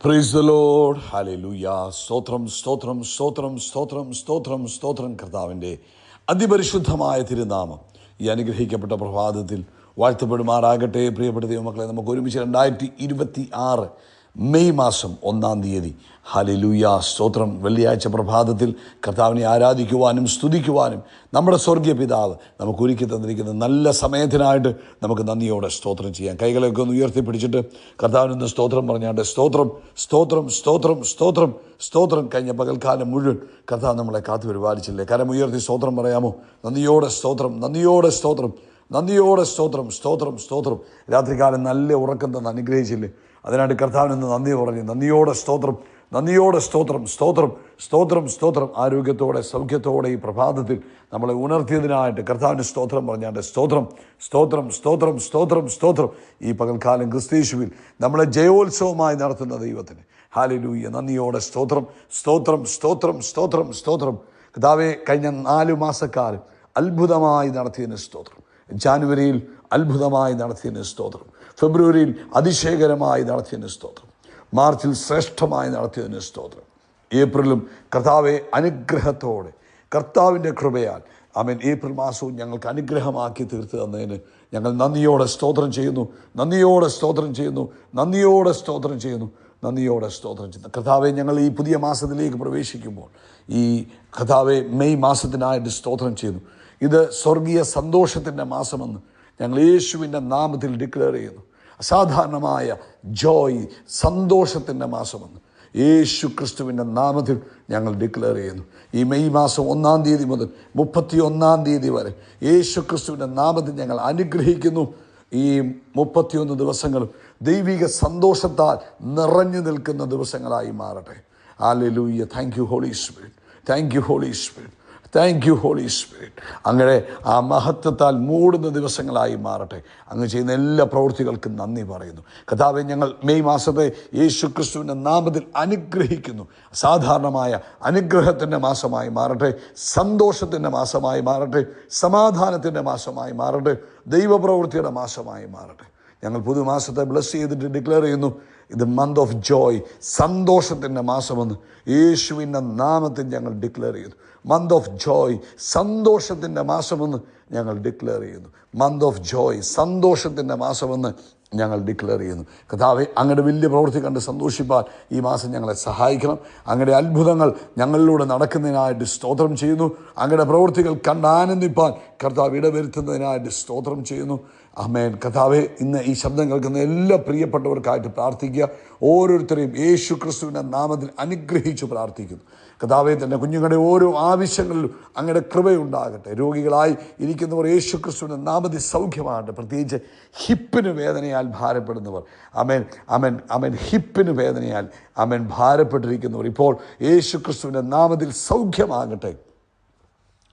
Praise the Lord. Hallelujah. സ്തോത്രം സ്തോത്രം സ്തോത്രം സ്തോത്രം സ്തോത്രം സ്തോത്രം. കർത്താവിൻ്റെ അതിപരിശുദ്ധമായ തിരുനാമം ഈ അനുഗ്രഹിക്കപ്പെട്ട പ്രഭാതത്തിൽ വാഴ്ത്തപ്പെടുമാറാകട്ടെ. പ്രിയപ്പെട്ട ദൈവമക്കളെ, നമുക്ക് ഒരുമിച്ച് 2026 മെയ് മാസം 1-ാം തീയതി ഹല്ലേലൂയ സ്തോത്രം വെള്ളിയാഴ്ച പ്രഭാതത്തിൽ കർത്താവിനെ ആരാധിക്കുവാനും സ്തുതിക്കുവാനും നമ്മുടെ സ്വർഗീയ പിതാവ് നമുക്ക് ഒരുക്കി തന്നിരിക്കുന്ന നല്ല സമയത്തിനായിട്ട് നമുക്ക് നന്ദിയോടെ സ്തോത്രം ചെയ്യാം. കൈകളൊക്കെ ഒന്ന് ഉയർത്തിപ്പിടിച്ചിട്ട് കർത്താവിനൊന്ന് സ്തോത്രം പറഞ്ഞാണ്ട് സ്തോത്രം സ്തോത്രം സ്തോത്രം സ്തോത്രം സ്തോത്രം. കഴിഞ്ഞ പകൽക്കാലം മുഴുവൻ കർത്താവ് നമ്മളെ കാത്തു പരിപാലിച്ചില്ലേ? കരമുയർത്തി സ്തോത്രം പറയാമോ? നന്ദിയോടെ സ്തോത്രം, നന്ദിയോടെ സ്തോത്രം, നന്ദിയോടെ സ്തോത്രം, സ്തോത്രം സ്തോത്രം. രാത്രികാലം നല്ല ഉറക്കം തന്ന് അനുഗ്രഹിച്ചില്ലേ? അതിനായിട്ട് കർത്താവിനൊന്ന് നന്ദി പറഞ്ഞു. നന്ദിയോടെ സ്തോത്രം, നന്ദിയോടെ സ്തോത്രം, സ്തോത്രം സ്തോത്രം സ്തോത്രം. ആരോഗ്യത്തോടെ സൗഖ്യത്തോടെ ഈ പ്രഭാതത്തിൽ നമ്മളെ ഉണർത്തിയതിനായിട്ട് കർത്താവിന് സ്തോത്രം പറഞ്ഞാണ്ട് സ്തോത്രം സ്തോത്രം സ്തോത്രം സ്തോത്രം സ്തോത്രം. ഈ പകൽക്കാലം ക്രിസ്തീശുവിൽ നമ്മളെ ജയോത്സവമായി നടത്തുന്ന ദൈവത്തിന് ഹല്ലേലൂയ നന്ദിയോടെ സ്തോത്രം സ്തോത്രം സ്തോത്രം സ്തോത്രം സ്തോത്രം. കർത്താവേ, കഴിഞ്ഞ 4 മാസക്കാലം അത്ഭുതമായി നടത്തിയതിന് സ്തോത്രം. ജാനുവരിയിൽ അത്ഭുതമായി നടത്തിയതിന് സ്തോത്രം. ഫെബ്രുവരിയിൽ അതിശയകരമായി നടത്തിയതിന് സ്തോത്രം. മാർച്ചിൽ ശ്രേഷ്ഠമായി നടത്തിയതിന് സ്തോത്രം. ഏപ്രിലും കർത്താവെ അനുഗ്രഹത്തോടെ കർത്താവിൻ്റെ കൃപയാൽ ആമേൻ ഏപ്രിൽ മാസവും ഞങ്ങൾക്ക് അനുഗ്രഹമാക്കി തീർത്ത് തന്നതിന് ഞങ്ങൾ നന്ദിയോടെ സ്തോത്രം ചെയ്യുന്നു, നന്ദിയോടെ സ്തോത്രം ചെയ്യുന്നു, നന്ദിയോടെ സ്തോത്രം ചെയ്യുന്നു, നന്ദിയോടെ സ്തോത്രം ചെയ്യുന്നു. കർത്താവെ, ഞങ്ങൾ ഈ പുതിയ മാസത്തിലേക്ക് പ്രവേശിക്കുമ്പോൾ ഈ കർത്താവെ മെയ് മാസത്തിനായിട്ട് സ്തോത്രം ചെയ്യുന്നു. ഇത് സ്വർഗീയ സന്തോഷത്തിൻ്റെ മാസമെന്ന് ഞങ്ങൾ യേശുവിൻ്റെ നാമത്തിൽ ഡിക്ലെയർ ചെയ്യുന്നു. അസാധാരണമായ ജോയ്, സന്തോഷത്തിൻ്റെ മാസമെന്ന് യേശു ക്രിസ്തുവിൻ്റെ നാമത്തിൽ ഞങ്ങൾ ഡിക്ലെയർ ചെയ്യുന്നു. ഈ മെയ് മാസം 1-ാം തീയതി മുതൽ 31-ാം തീയതി വരെ യേശു ക്രിസ്തുവിൻ്റെ നാമത്തിൽ ഞങ്ങൾ അനുഗ്രഹിക്കുന്നു. ഈ 31 ദിവസങ്ങളും ദൈവിക സന്തോഷത്താൽ നിറഞ്ഞു നിൽക്കുന്ന ദിവസങ്ങളായി മാറട്ടെ. Hallelujah. Thank you holy spirit, thank you holy spirit, thank you holy spirit. അങ്ങനെ ആ മഹത്വത്താൽ മൂടുന്ന ദിവസങ്ങളായി മാറട്ടെ. അങ്ങ് ചെയ്യുന്ന എല്ലാ പ്രവൃത്തികൾക്കും നന്ദി പറയുന്നു. കർത്താവേ, ഞങ്ങൾ മെയ് മാസത്തെ യേശു ക്രിസ്തുവിൻ്റെ നാമത്തിൽ അനുഗ്രഹിക്കുന്നു. സാധാരണമായ അനുഗ്രഹത്തിൻ്റെ മാസമായി മാറട്ടെ, സന്തോഷത്തിൻ്റെ മാസമായി മാറട്ടെ, സമാധാനത്തിൻ്റെ മാസമായി മാറട്ടെ, ദൈവപ്രവൃത്തിയുടെ മാസമായി മാറട്ടെ. ഞങ്ങൾ പുതുമാസത്തെ ബ്ലസ് ചെയ്തിട്ട് ഡിക്ലെയർ ചെയ്യുന്നു, ഇത് മന്ത് ഓഫ് ജോയ്, സന്തോഷത്തിൻ്റെ മാസമെന്ന് യേശുവിൻ്റെ നാമത്തിൽ ഞങ്ങൾ ഡിക്ലെയർ ചെയ്യുന്നു. മന്ത് ഓഫ് ജോയ്, സന്തോഷത്തിൻ്റെ മാസമെന്ന് ഞങ്ങൾ ഡിക്ലെയർ ചെയ്യുന്നു. മന്ത് ഓഫ് ജോയ്, സന്തോഷത്തിൻ്റെ മാസമെന്ന് ഞങ്ങൾ ഡിക്ലെയർ ചെയ്യുന്നു. കർത്താവേ, അങ്ങയുടെ വലിയ പ്രവൃത്തി കണ്ട് സന്തോഷിപ്പാൻ ഈ മാസം ഞങ്ങളെ സഹായിക്കണം. അങ്ങയുടെ അത്ഭുതങ്ങൾ ഞങ്ങളിലൂടെ നടക്കുന്നതിനായിട്ട് സ്തോത്രം ചെയ്യുന്നു. അങ്ങയുടെ പ്രവൃത്തികൾ കണ്ട് ആനന്ദിപ്പാൻ കർത്താവ് ഇടവരുത്തുന്നതിനായിട്ട് സ്തോത്രം ചെയ്യുന്നു. ആമേൻ. കർത്താവേ, ഇന്ന് ഈ ശബ്ദം കേൾക്കുന്ന എല്ലാ പ്രിയപ്പെട്ടവർക്കായിട്ട് പ്രാർത്ഥിക്കുക. ഓരോരുത്തരെയും യേശു ക്രിസ്തുവിൻ്റെ നാമത്തിൽ അനുഗ്രഹിച്ചു പ്രാർത്ഥിക്കുന്നു. കർത്താവേ, തന്നെ കുഞ്ഞുങ്ങളുടെ ഓരോ ആവശ്യങ്ങളിലും അങ്ങയുടെ കൃപയുണ്ടാകട്ടെ. രോഗികളായി ഇരിക്കുന്നവർ യേശു ക്രിസ്തുവിൻ്റെ നാമത്തിൽ സൗഖ്യമാകട്ടെ. പ്രത്യേകിച്ച് ഹിപ്പിന് വേദനയാൽ ഭാരപ്പെടുന്നവർ, ആമേൻ ആമേൻ ആമേൻ, ഹിപ്പിന് വേദനയാൽ ആമേൻ ഭാരപ്പെട്ടിരിക്കുന്നവർ ഇപ്പോൾ യേശു ക്രിസ്തുവിൻ്റെ നാമത്തിൽ സൗഖ്യമാകട്ടെ.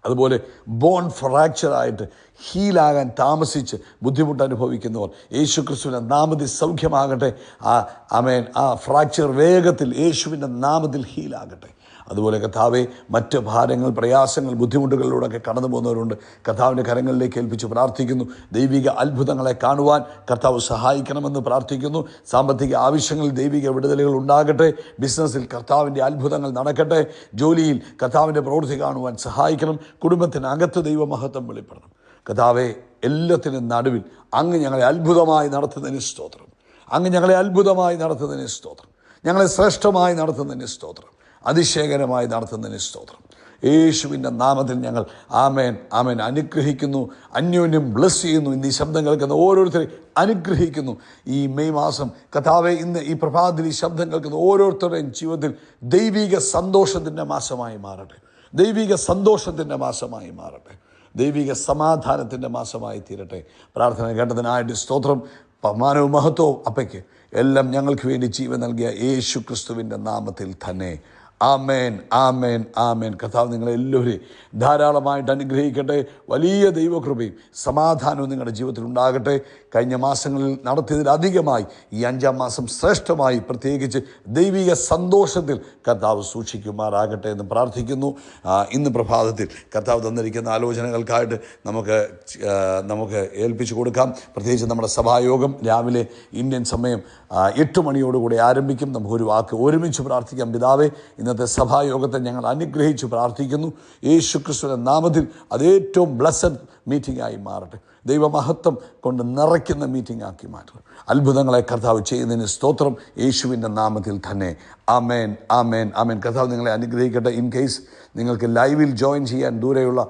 അതുപോലെ ബോൺ ഫ്രാക്ചറായിട്ട് ഹീലാകാൻ താമസിച്ച് ബുദ്ധിമുട്ട് അനുഭവിക്കുന്നവർ യേശു ക്രിസ്തുവിൻ്റെ നാമത്തിൽ സൗഖ്യമാകട്ടെ. ആമേൻ, ആ ഫ്രാക്ചർ വേഗത്തിൽ യേശുവിൻ്റെ നാമത്തിൽ ഹീലാകട്ടെ. അതുപോലെ കർത്താവെ, മറ്റ് ഭാരങ്ങൾ, പ്രയാസങ്ങൾ, ബുദ്ധിമുട്ടുകളിലൂടെയൊക്കെ കടന്നു പോകുന്നവരുണ്ട്. കർത്താവിൻ്റെ കരങ്ങളിലേക്ക് ഏൽപ്പിച്ച് പ്രാർത്ഥിക്കുന്നു. ദൈവിക അത്ഭുതങ്ങളെ കാണുവാൻ കർത്താവ് സഹായിക്കണമെന്ന് പ്രാർത്ഥിക്കുന്നു. സാമ്പത്തിക ആവശ്യങ്ങളിൽ ദൈവിക വിടുതലുകൾ ഉണ്ടാകട്ടെ. ബിസിനസ്സിൽ കർത്താവിൻ്റെ അത്ഭുതങ്ങൾ നടക്കട്ടെ. ജോലിയിൽ കർത്താവിൻ്റെ പ്രവൃത്തി കാണുവാൻ സഹായിക്കണം. കുടുംബത്തിനകത്ത് ദൈവമഹത്വം വെളിപ്പെടണം. കർത്താവെ, എല്ലാത്തിനും നടുവിൽ അങ്ങ് ഞങ്ങളെ അത്ഭുതമായി നടത്തുന്നതിന് സ്തോത്രം. അങ്ങ് ഞങ്ങളെ അത്ഭുതമായി നടത്തുന്നതിന് സ്തോത്രം. ഞങ്ങളെ ശ്രേഷ്ഠമായി നടത്തുന്നതിന് സ്തോത്രം. അതിശയകരമായി നടത്തുന്നതിന് സ്തോത്രം. യേശുവിൻ്റെ നാമത്തിൽ ഞങ്ങൾ ആമേൻ ആമേൻ അനുഗ്രഹിക്കുന്നു. അന്യോന്യം ബ്ലസ് ചെയ്യുന്നു. ഇന്ന് ഈ ശബ്ദം കേൾക്കുന്ന ഓരോരുത്തരെയും അനുഗ്രഹിക്കുന്നു. ഈ മെയ് മാസം കർത്താവേ, ഇന്ന് ഈ പ്രഭാതത്തിൽ ഈ ശബ്ദം കേൾക്കുന്ന ഓരോരുത്തരുടെയും ജീവിതത്തിൽ ദൈവിക സന്തോഷത്തിൻ്റെ മാസമായി മാറട്ടെ. ദൈവിക സന്തോഷത്തിൻ്റെ മാസമായി മാറട്ടെ. ദൈവിക സമാധാനത്തിൻ്റെ മാസമായി തീരട്ടെ. പ്രാർത്ഥന കേട്ടതിനായിട്ട് സ്തോത്രം. മാനവും മഹത്വവും അപ്പയ്ക്ക് എല്ലാം ഞങ്ങൾക്ക് വേണ്ടി ജീവൻ നൽകിയ യേശു ക്രിസ്തുവിൻ്റെ നാമത്തിൽ തന്നെ ആമേൻ, ആമേൻ, ആമേൻ. കർത്താവ് നിങ്ങളെല്ലാവരെയും ധാരാളമായിട്ട് അനുഗ്രഹിക്കട്ടെ. വലിയ ദൈവകൃപയും സമാധാനവും നിങ്ങളുടെ ജീവിതത്തിൽ ഉണ്ടാകട്ടെ. കഴിഞ്ഞ മാസങ്ങളിൽ നടത്തിയതിലധികമായി ഈ 5-ാം മാസം ശ്രേഷ്ഠമായി, പ്രത്യേകിച്ച് ദൈവിക സന്തോഷത്തിൽ കർത്താവ് സൂക്ഷിക്കുമാറാകട്ടെ എന്ന് പ്രാർത്ഥിക്കുന്നു. ഇന്ന് പ്രഭാതത്തിൽ കർത്താവ് തന്നിരിക്കുന്ന ആലോചനകൾക്കായിട്ട് നമുക്ക് ഏൽപ്പിച്ചു കൊടുക്കാം. പ്രത്യേകിച്ച് നമ്മുടെ സഭായോഗം രാവിലെ ഇന്ത്യൻ സമയം 8 മണിയോടുകൂടി ആരംഭിക്കും. നമുക്കൊരു വാക്ക് ഒരുമിച്ച് പ്രാർത്ഥിക്കാം. പിതാവേ, ഇന്നത്തെ സഭായോഗത്തെ ഞങ്ങൾ അനുഗ്രഹിച്ച് പ്രാർത്ഥിക്കുന്നു. യേശുക്രിസ്തുവിന്റെ നാമത്തിൽ അത് ഏറ്റവും ബ്ലസ്സഡ് മീറ്റിംഗ് ആയി മാറട്ടെ. ദൈവമഹത്വം കൊണ്ട് നിറയ്ക്കുന്ന മീറ്റിംഗ് ആക്കി മാറ്റണം. അത്ഭുതങ്ങളെ കർത്താവ് ചെയ്യുന്നതിന് സ്തോത്രം, യേശുവിൻ്റെ നാമത്തിൽ തന്നെ. ആമേൻ, ആമേൻ, ആമേൻ. കർത്താവ് നിങ്ങളെ അനുഗ്രഹിക്കട്ടെ. ഇൻ കേസ് നിങ്ങൾക്ക് ലൈവിൽ ജോയിൻ ചെയ്യാൻ, ദൂരെയുള്ള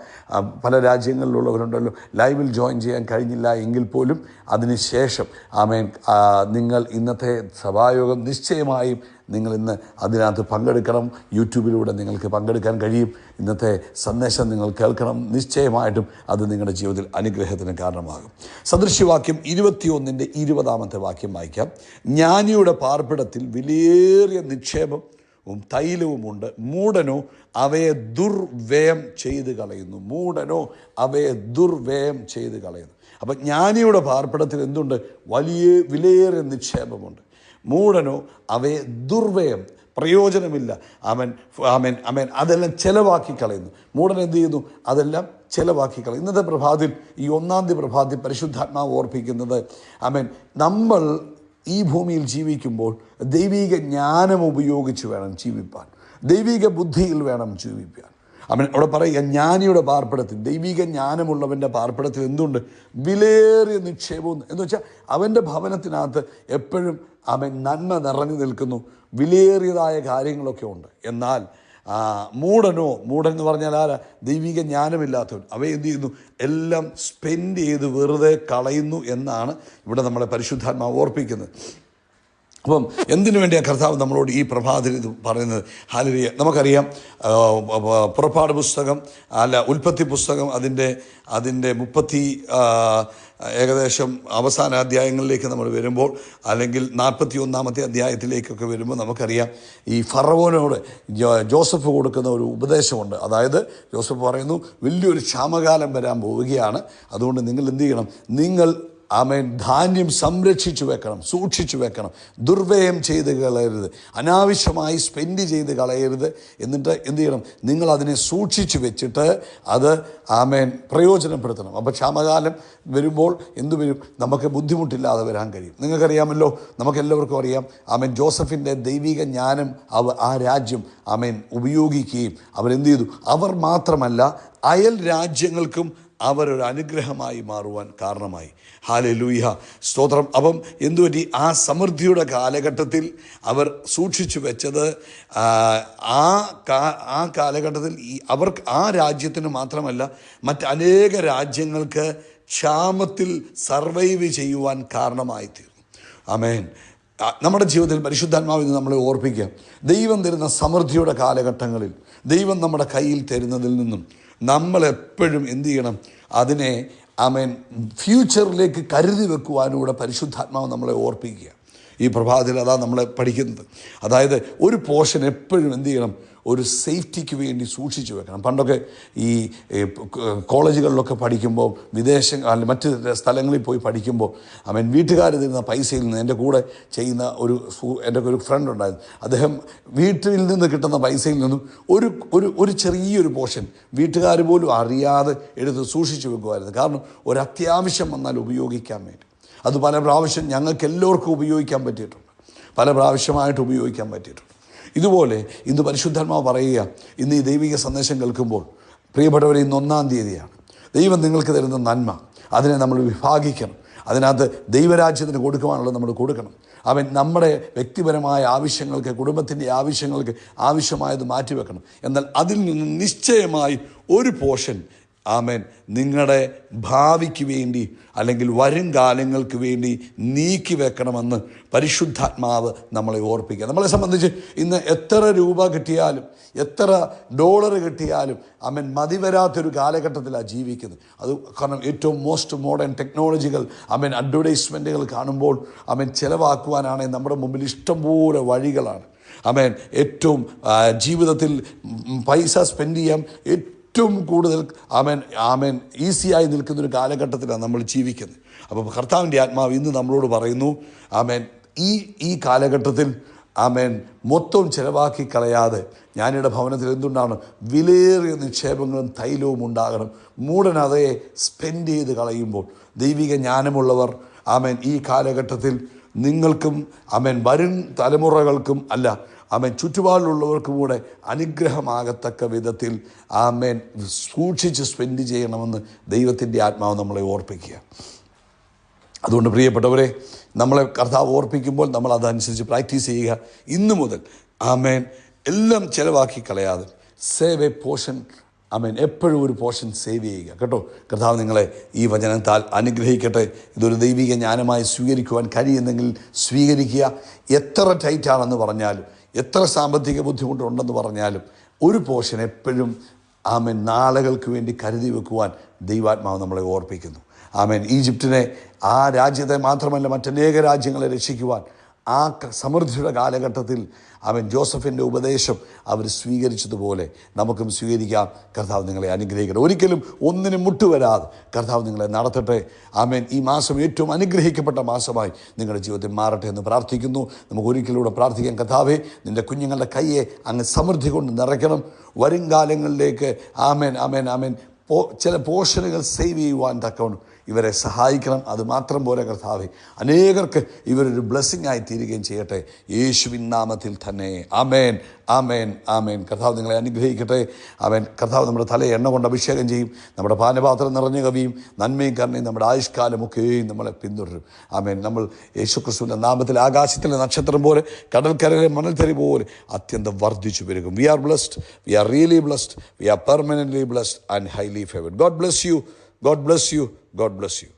പല രാജ്യങ്ങളിലുള്ളവരുണ്ടല്ലോ, ലൈവിൽ ജോയിൻ ചെയ്യാൻ കഴിഞ്ഞില്ല എങ്കിൽ പോലും അതിനുശേഷം ആമേൻ, നിങ്ങൾ ഇന്നത്തെ സഭായോഗം നിശ്ചയമായും നിങ്ങൾ ഇന്ന് അതിനകത്ത് പങ്കെടുക്കണം. യൂട്യൂബിലൂടെ നിങ്ങൾക്ക് പങ്കെടുക്കാൻ കഴിയും. ഇന്നത്തെ സന്ദേശം നിങ്ങൾ കേൾക്കണം. നിശ്ചയമായിട്ടും അത് നിങ്ങളുടെ ജീവിതത്തിൽ അനുഗ്രഹത്തിന് കാരണമാകും. സദൃശ്യവാക്യം 21-ന്റെ 20-ാമത്തെ വാക്യം വായിക്കാം. ജ്ഞാനിയുടെ പാർപ്പിടത്തിൽ വിലയേറിയ നിക്ഷേപവും തൈലവുമുണ്ട്, മൂഢനോ അവയെ ദുർവ്യയം ചെയ്ത് കളയുന്നു. മൂഢനോ അവയെ ദുർവ്യയം ചെയ്ത് കളയുന്നു. അപ്പം ജ്ഞാനിയുടെ പാർപ്പിടത്തിൽ എന്തുണ്ട്? വലിയ വിലയേറിയ നിക്ഷേപമുണ്ട്. മൂഢനോ അവയെ ദുർവ്യയം, പ്രയോജനമില്ല, അവൻ അതെല്ലാം ചെലവാക്കി കളയുന്നു. മൂഢൻ എന്ത് ചെയ്യുന്നു? അതെല്ലാം ചെലവാക്കി കളയും. ഇന്നത്തെ പ്രഭാതത്തിൽ, ഈ 1-ാം തീയതി പ്രഭാതത്തിൽ പരിശുദ്ധാത്മാവ് ഓർപ്പിക്കുന്നത്, നമ്മൾ ഈ ഭൂമിയിൽ ജീവിക്കുമ്പോൾ ദൈവിക ജ്ഞാനം ഉപയോഗിച്ച് വേണം ജീവിപ്പാൻ, ദൈവിക ബുദ്ധിയിൽ വേണം ജീവിപ്പാൻ. അവിടെ പറയുക, ജ്ഞാനിയുടെ പാർപ്പിടത്തിൽ, ദൈവിക ജ്ഞാനമുള്ളവൻ്റെ പാർപ്പിടത്തിൽ എന്തുണ്ട്? വിലയേറിയ നിക്ഷേപവും. എന്ന് വെച്ചാൽ അവൻ്റെ ഭവനത്തിനകത്ത് എപ്പോഴും നന്മ നിറഞ്ഞു നിൽക്കുന്നു, വിലയേറിയതായ കാര്യങ്ങളൊക്കെ ഉണ്ട്. എന്നാൽ മൂഢൻ എന്ന് പറഞ്ഞാൽ ആരാ? ദൈവിക ജ്ഞാനമില്ലാത്തവൻ. അവയെന്ത് ചെയ്യുന്നു? എല്ലാം സ്പെൻഡ് ചെയ്ത് വെറുതെ കളയുന്നു എന്നാണ് ഇവിടെ നമ്മളെ പരിശുദ്ധാത്മാവ് ഓർപ്പിക്കുന്നത്. അപ്പം എന്തിനു വേണ്ടിയാണ് കർത്താവ് നമ്മളോട് ഈ പ്രഭാതത്തിൽ ഇത് പറയുന്നത്? ഹല്ലേലൂയ. നമുക്കറിയാം, പുറപ്പാട് പുസ്തകം ഉൽപ്പത്തി പുസ്തകം അതിൻ്റെ 30 ഏകദേശം അവസാന അധ്യായങ്ങളിലേക്ക് നമ്മൾ വരുമ്പോൾ, അല്ലെങ്കിൽ 41-ാമത്തെ അധ്യായത്തിലേക്കൊക്കെ വരുമ്പോൾ നമുക്കറിയാം, ഈ ഫറവോനോട് ജോസഫ് കൊടുക്കുന്ന ഒരു ഉപദേശമുണ്ട്. അതായത് ജോസഫ് പറയുന്നു, വലിയൊരു ക്ഷാമകാലം വരാൻ പോവുകയാണ്, അതുകൊണ്ട് നിങ്ങൾ എന്ത് ചെയ്യണം? നിങ്ങൾ ധാന്യം സംരക്ഷിച്ചു വെക്കണം, സൂക്ഷിച്ചു വെക്കണം, ദുർവ്യയം ചെയ്ത് കളയരുത്, അനാവശ്യമായി സ്പെൻഡ് ചെയ്ത് കളയരുത്. എന്നിട്ട് എന്ത് ചെയ്യണം? നിങ്ങൾ അതിനെ സൂക്ഷിച്ചു വെച്ചിട്ട് അത് പ്രയോജനപ്പെടുത്തണം. അപ്പോൾ ക്ഷാമകാലം വരുമ്പോൾ എന്തു വരും? നമുക്ക് ബുദ്ധിമുട്ടില്ലാതെ വരാൻ കഴിയും. നിങ്ങൾക്കറിയാമല്ലോ, നമുക്കെല്ലാവർക്കും അറിയാം, ജോസഫിൻ്റെ ദൈവിക ജ്ഞാനം ആ രാജ്യം ഉപയോഗിക്കുകയും അവരെന്ത് ചെയ്തു? അവർ മാത്രമല്ല, അയൽ രാജ്യങ്ങൾക്കും അവരൊരു അനുഗ്രഹമായി മാറുവാൻ കാരണമായി. ഹല്ലേലൂയ, സ്തോത്രം. അപ്പം എന്തുപറ്റി? ആ സമൃദ്ധിയുടെ കാലഘട്ടത്തിൽ അവർ സൂക്ഷിച്ചു വെച്ചത്, ആ കാലഘട്ടത്തിൽ അവർക്ക്, ആ രാജ്യത്തിന് മാത്രമല്ല മറ്റനേക രാജ്യങ്ങൾക്ക് ക്ഷാമത്തിൽ സർവൈവ് ചെയ്യുവാൻ കാരണമായി തീർന്നു. ആമേൻ. നമ്മുടെ ജീവിതത്തിൽ പരിശുദ്ധാത്മാവിൽ നമ്മളെ ഓർപ്പിക്കുക, ദൈവം തരുന്ന സമൃദ്ധിയുടെ കാലഘട്ടങ്ങളിൽ, ദൈവം നമ്മുടെ കയ്യിൽ തരുന്നതിൽ നിന്നും നമ്മളെപ്പോഴും എന്തു ചെയ്യണം? അതിനെ ഫ്യൂച്ചറിലേക്ക് കരുതി വെക്കുവാനൂടെ പരിശുദ്ധാത്മാവ് നമ്മളെ ഓർപ്പിക്കുക. ഈ പ്രഭാതത്തിൽ അതാ നമ്മളെ പഠിക്കുന്നത്. അതായത് ഒരു പോർഷൻ എപ്പോഴും എന്ത് ചെയ്യണം? ഒരു സേഫ്റ്റിക്ക് വേണ്ടി സൂക്ഷിച്ചു വെക്കണം. പണ്ടൊക്കെ ഈ കോളേജുകളിലൊക്കെ പഠിക്കുമ്പോൾ, മറ്റ് സ്ഥലങ്ങളിൽ പോയി പഠിക്കുമ്പോൾ വീട്ടുകാർ തരുന്ന പൈസയിൽ നിന്ന്, എൻ്റെ കൂടെ ചെയ്യുന്ന എൻ്റെ ഒരു ഫ്രണ്ട് ഉണ്ടായിരുന്നു. അദ്ദേഹം വീട്ടിൽ നിന്ന് കിട്ടുന്ന പൈസയിൽ നിന്നും ഒരു ചെറിയൊരു പോർഷൻ വീട്ടുകാർ പോലും അറിയാതെ എടുത്ത് സൂക്ഷിച്ചു വെക്കുമായിരുന്നു. കാരണം ഒരു അത്യാവശ്യം വന്നാൽ ഉപയോഗിക്കാൻ വേണ്ടി. അത് പല പ്രാവശ്യം ഞങ്ങൾക്ക് എല്ലാവർക്കും ഉപയോഗിക്കാൻ പറ്റിയിട്ടുണ്ട്, പല പ്രാവശ്യമായിട്ട് ഉപയോഗിക്കാൻ പറ്റിയിട്ടുണ്ട്. ഇതുപോലെ ഇന്ന് പരിശുദ്ധാത്മാവ് പറയുക, ഇന്ന് ഈ ദൈവിക സന്ദേശം കേൾക്കുമ്പോൾ, പ്രിയപ്പെട്ടവരെ, ഇന്ന് 1-ാം തീയതിയാണ്. ദൈവം നിങ്ങൾക്ക് തരുന്ന നന്മ, അതിനെ നമ്മൾ വിഭാഗിക്കണം. അതിനകത്ത് ദൈവരാജ്യത്തിന് കൊടുക്കുവാനുള്ളത് നമ്മൾ കൊടുക്കണം. നമ്മുടെ വ്യക്തിപരമായ ആവശ്യങ്ങൾക്ക്, കുടുംബത്തിൻ്റെ ആവശ്യങ്ങൾക്ക് ആവശ്യമായത് മാറ്റിവെക്കണം. എന്നാൽ അതിൽ നിന്ന് നിശ്ചയമായി ഒരു പോർഷൻ നിങ്ങളുടെ ഭാവിക്ക് വേണ്ടി, അല്ലെങ്കിൽ വരും കാലങ്ങൾക്ക് വേണ്ടി നീക്കി വെക്കണമെന്ന് പരിശുദ്ധാത്മാവ് നമ്മളെ ഓർപ്പിക്കുക. നമ്മളെ സംബന്ധിച്ച് ഇന്ന് എത്ര രൂപ കിട്ടിയാലും, എത്ര ഡോളർ കിട്ടിയാലും മതി വരാത്തൊരു കാലഘട്ടത്തിലാണ് ജീവിക്കുന്നത്. അത് കാരണം ഏറ്റവും മോഡേൺ ടെക്നോളജികൾ, അഡ്വർടൈസ്മെൻറ്റുകൾ കാണുമ്പോൾ ചിലവാക്കുവാനാണെങ്കിൽ നമ്മുടെ മുമ്പിൽ ഇഷ്ടംപോലെ വഴികളാണ്. ആമേൻ. ഏറ്റവും ജീവിതത്തിൽ പൈസ സ്പെൻഡ് ചെയ്യാൻ ഏറ്റവും കൂടുതൽ ആമേൻ ഈസിയായി നിൽക്കുന്നൊരു കാലഘട്ടത്തിലാണ് നമ്മൾ ജീവിക്കുന്നത്. അപ്പോൾ കർത്താവിൻ്റെ ആത്മാവ് ഇന്ന് നമ്മളോട് പറയുന്നു, ആമേൻ, ഈ കാലഘട്ടത്തിൽ ആമേൻ മൊത്തം ചിലവാക്കി കളയാതെ ജ്ഞാനിയുടെ ഭവനത്തിൽ എന്തുണ്ടാകണം? വിലയേറിയ നിക്ഷേപങ്ങളും തൈലവും ഉണ്ടാകണം. മൂടനതയെ സ്പെൻഡ് ചെയ്ത് കളയുമ്പോൾ ദൈവിക ജ്ഞാനമുള്ളവർ ആമേൻ ഈ കാലഘട്ടത്തിൽ നിങ്ങൾക്കും ആമേൻ വരും തലമുറകൾക്കും അല്ല, ആമേൻ ചുറ്റുപാടിലുള്ളവർക്കും കൂടെ അനുഗ്രഹമാകത്തക്ക വിധത്തിൽ ആമേൻ സൂക്ഷിച്ച് സ്പെൻഡ് ചെയ്യണമെന്ന് ദൈവത്തിൻ്റെ ആത്മാവ് നമ്മളെ ഓർപ്പിക്കുക. അതുകൊണ്ട് പ്രിയപ്പെട്ടവരെ, നമ്മളെ കർത്താവ് ഓർപ്പിക്കുമ്പോൾ നമ്മൾ അതനുസരിച്ച് പ്രാക്ടീസ് ചെയ്യുക. ഇന്നു മുതൽ ആമേൻ എല്ലാം ചിലവാക്കി കളയാതെ സേവ് എ പോർഷൻ, ആമേൻ എപ്പോഴും ഒരു പോർഷൻ സേവ് ചെയ്യുക കേട്ടോ. കർത്താവ് നിങ്ങളെ ഈ വചനത്താൽ അനുഗ്രഹിക്കട്ടെ. ഇതൊരു ദൈവിക ജ്ഞാനമായി സ്വീകരിക്കുവാൻ കഴിയുന്നെങ്കിൽ സ്വീകരിക്കുക. എത്ര ടൈറ്റാണെന്ന് പറഞ്ഞാലും, എത്ര സാമ്പത്തിക ബുദ്ധിമുട്ടുണ്ടെന്ന് പറഞ്ഞാലും ഒരു പോർഷൻ എപ്പോഴും ആമേൻ നാളുകൾക്ക് വേണ്ടി കരുതി വെക്കുവാൻ ദൈവാത്മാവ് നമ്മളെ ഓർപ്പിക്കുന്നു. ആമേൻ ഈജിപ്തിനെ, ആ രാജ്യത്തെ മാത്രമല്ല മറ്റനേക രാജ്യങ്ങളെ രക്ഷിക്കുവാൻ ആ സമൃദ്ധിയുടെ കാലഘട്ടത്തിൽ അവൻ ജോസഫിൻ്റെ ഉപദേശം അവർ സ്വീകരിച്ചതുപോലെ നമുക്കും സ്വീകരിക്കാം. കർത്താവ് നിങ്ങളെ അനുഗ്രഹിക്കട്ടെ. ഒരിക്കലും ഒന്നിനും മുട്ടുവരാതെ കർത്താവ് നിങ്ങളെ നടത്തട്ടെ. ആമേൻ. ഈ മാസം ഏറ്റവും അനുഗ്രഹിക്കപ്പെട്ട മാസമായി നിങ്ങളുടെ ജീവിതത്തിൽ മാറട്ടെ എന്ന് പ്രാർത്ഥിക്കുന്നു. നമുക്ക് ഒരിക്കലൂടെ പ്രാർത്ഥിക്കാം. കർത്താവേ, നിൻ്റെ കുഞ്ഞുങ്ങളുടെ കയ്യെ അങ്ങ് സമൃദ്ധി കൊണ്ട് നിറയ്ക്കണം. വരും കാലങ്ങളിലേക്ക് ആമേൻ ആമേൻ ആമേൻ ചില പോർഷനുകൾ സേവ് ചെയ്യുവാൻ തക്കവണ്ണം ഇവരെ സഹായിക്കണം. അതുമാത്രം പോലെ കർത്താവേ, അനേകർക്ക് ഇവരൊരു ബ്ലെസ്സിങ് ആയി തീരുകയും ചെയ്യട്ടെ, യേശുവിൻ നാമത്തിൽ തന്നെ. ആമേൻ ആമേൻ ആമേൻ. കർത്താവ് നിങ്ങളെ അനുഗ്രഹിക്കട്ടെ. ആമേൻ. കർത്താവ് നമ്മുടെ തലയെ എണ്ണ കൊണ്ട് അഭിഷേകം ചെയ്യും. നമ്മുടെ പാനപാത്രം നിറഞ്ഞു കവിയും. നന്മയും കരുണയും നമ്മുടെ ആയുഷ്കാലമൊക്കെയും നമ്മളെ പിന്തുടരും. ആമേൻ. നമ്മൾ യേശുക്രിസ്തുവിൻ്റെ നാമത്തിൽ ആകാശത്തിലെ നക്ഷത്രം പോലെ, കടൽക്കരയിലെ മണൽത്തരി പോലെ അത്യന്തം വർദ്ധിച്ചു പെരുകും. We are blessed, we are really blessed, we are permanently blessed and highly favoured. God bless you, God bless you. God bless you.